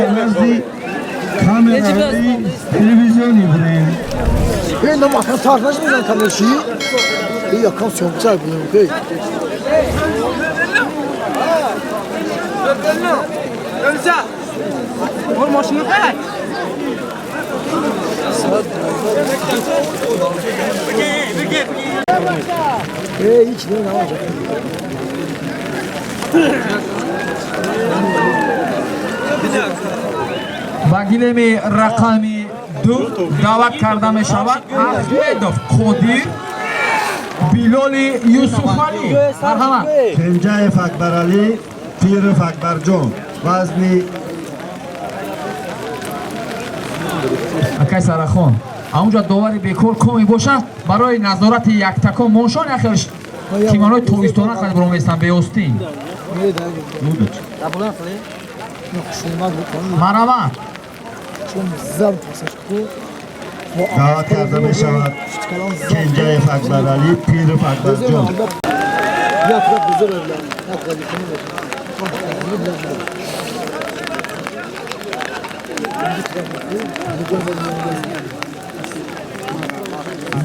نزدی کامرایی تلویزیونی بریم. این نم اصلا تاخنش میزن تماشی. این یکم سومچه بودیم که. اور ماشین خرید. هیچ نه. با گیلمی رقمی 2 دعوت کرده می شود احمدов قادیر بیلالی یوسفعلی. مرحبا. کنجاєв اکبرعلی پیرов اکبرجان وزنی акай сарахон аунҷо довари бекор коми бошад барои назорати яктакон моншон яхел тимонои тобистона хад броместан беостин марава دعوت کرده می شود کنجاєv اکبرعلی پیرov اکبرجان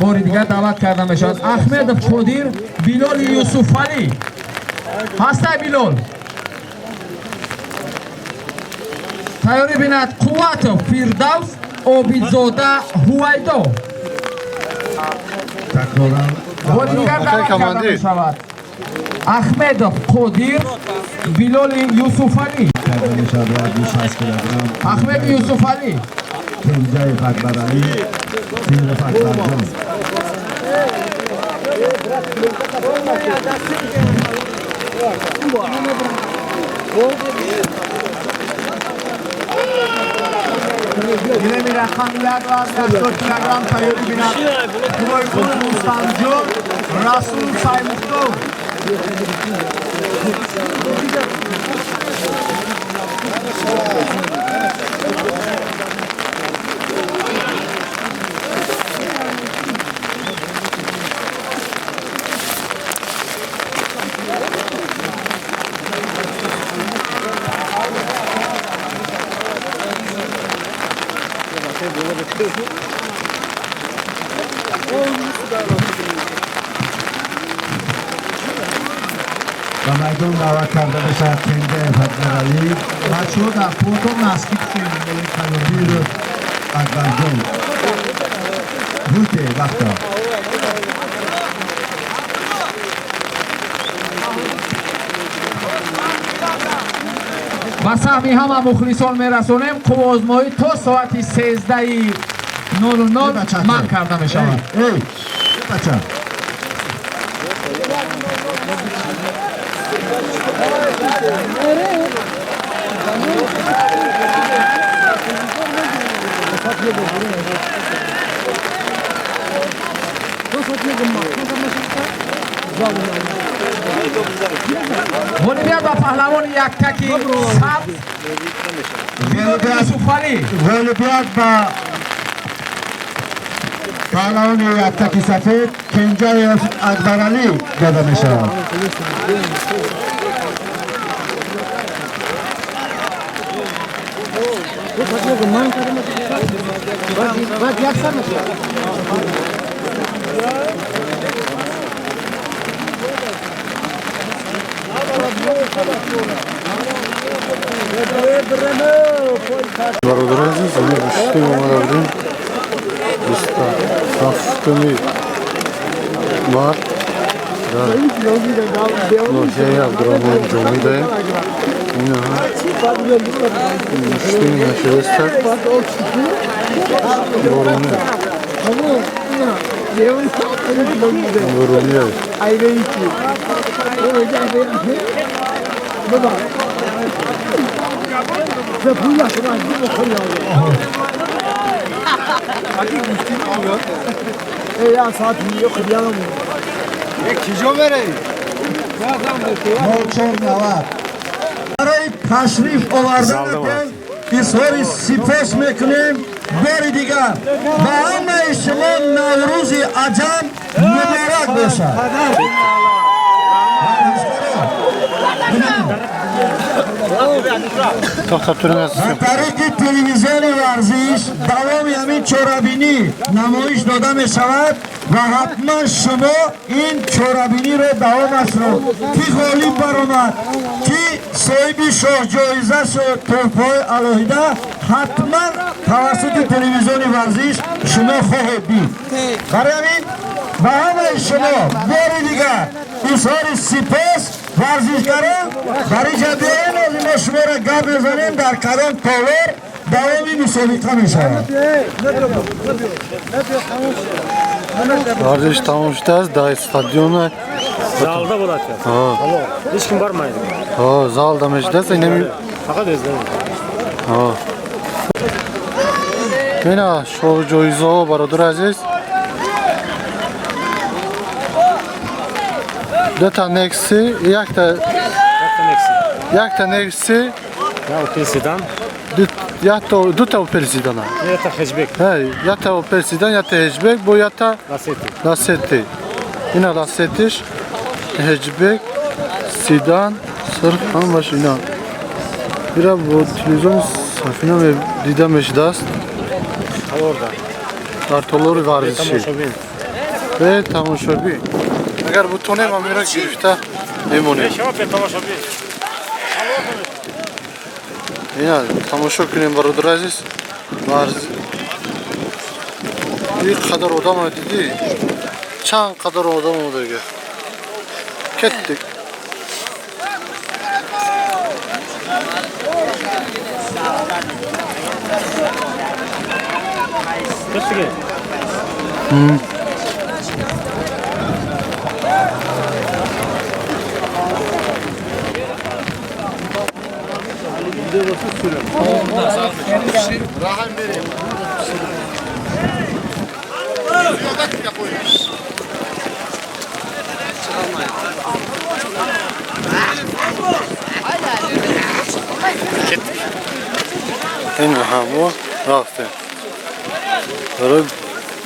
бори дигар даъват карда мешавад аҳмедов қодир билоли юсуфалӣ ҳастай билол тайёрӣ бинад қувватов фирдавс обидзода ҳувайдо бори дигар даъват карда мешавад аҳмедов қодир билоли юсуфалӣ аҳмед юсуфалӣ کنجاєv اکبرعلی پیرov اکبرجان گیلمی رقم 180 کیلوگرم تایاری بینند خوبایگون مستنجون رسول سایمختو و میدان دعوت کرده می شود کنجاєv اکبرعلی بچه‌ها در پورتون نزدیک پیرov اکبرجان بوده وقتا با سهمی همه مخلصان میرسونیم قوازمایی تا ساعت 13:00 من کرده می شود. ای بچه بونی بیاد با پهلوان یک تکی سبز بیاد یوسفعلی ولی بیاد با پهلوان یک تکی سفید کنجاєv اکبرعلی داده می شود Бародари азиз, ами гӯштем омада будем. Биста ҳафтуми март дар ноҳияи Абдураҳмон ҷомидаем. Инаҳа гӯштеми нашависта бороне. Бороне. برای تشریف آوردنتون اظهار سپاس میکنیم بار دیگر و همه شما نوروز عجم مبارک باشد. To'xtab turing aziz. از طریق تلویزیون ورزش دوام همین چرابینی نمایش داده می شود و حتما شما این چرابینی رو دوام است رو کی غالب برآمد کی صاحب شاه جایزه شد توپای الهیده حتما توسط تلویزیون ورزش شما خواهید دید. برای همین به همه شما بار دیگر اظهار سپاس ورزشکاران برای جدیان از ما شما را گپ بزنیم در کدام تالار دوامی مسابقه می شود. Vardish tamom shudi است در استادیون. Zalda bo'ladi. Ha. Hech kim bormaydi. Ha, zalda meshda sen Faqat o'zlari. Ha. Mana shu joyzo barodur aziz. Dota nexi, yakta nexi, Ya Opel'sidan, duta Opel'sidana. ya da Hecbek, Hey, yata Opel'sidan, yata Hecbek, bu yata Lasetti. Lasetti. Yine Lasettiş, Hecbek, Sidan, Sırf, han baş inan. Biraz bu televizyon safina ve didem eşdast. Orada. Artolori var bir şey. Tomoshabin. Ve tamoşabi. Eğer bu tone mamira girifte emone. Şama pe tomoshabin. Yine tamoşa günün barodur aziz. Var. Bir kadar odam ödedi. Çan kadar odam ödedi. Kettik. Kaçtı? این همو رفته. برای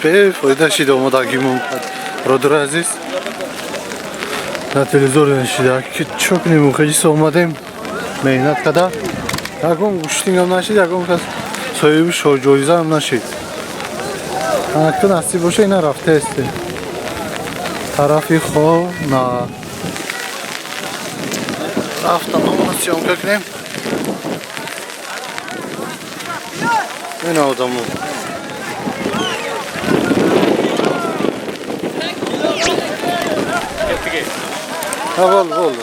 به فایده شده اومده گیمون رادر عزیز. در تلویزیون نشیده که çok نمیخواییست اومدیم مهنت کده. یکم گوشتینگ هم نشید یکم کس صاحب شاه جایزه هم نشید. اکنون نصیب باشه اینا رفته است. طرفی خواه نه. رفتم اما سیام کنیم. این آدمو. Ha oldu.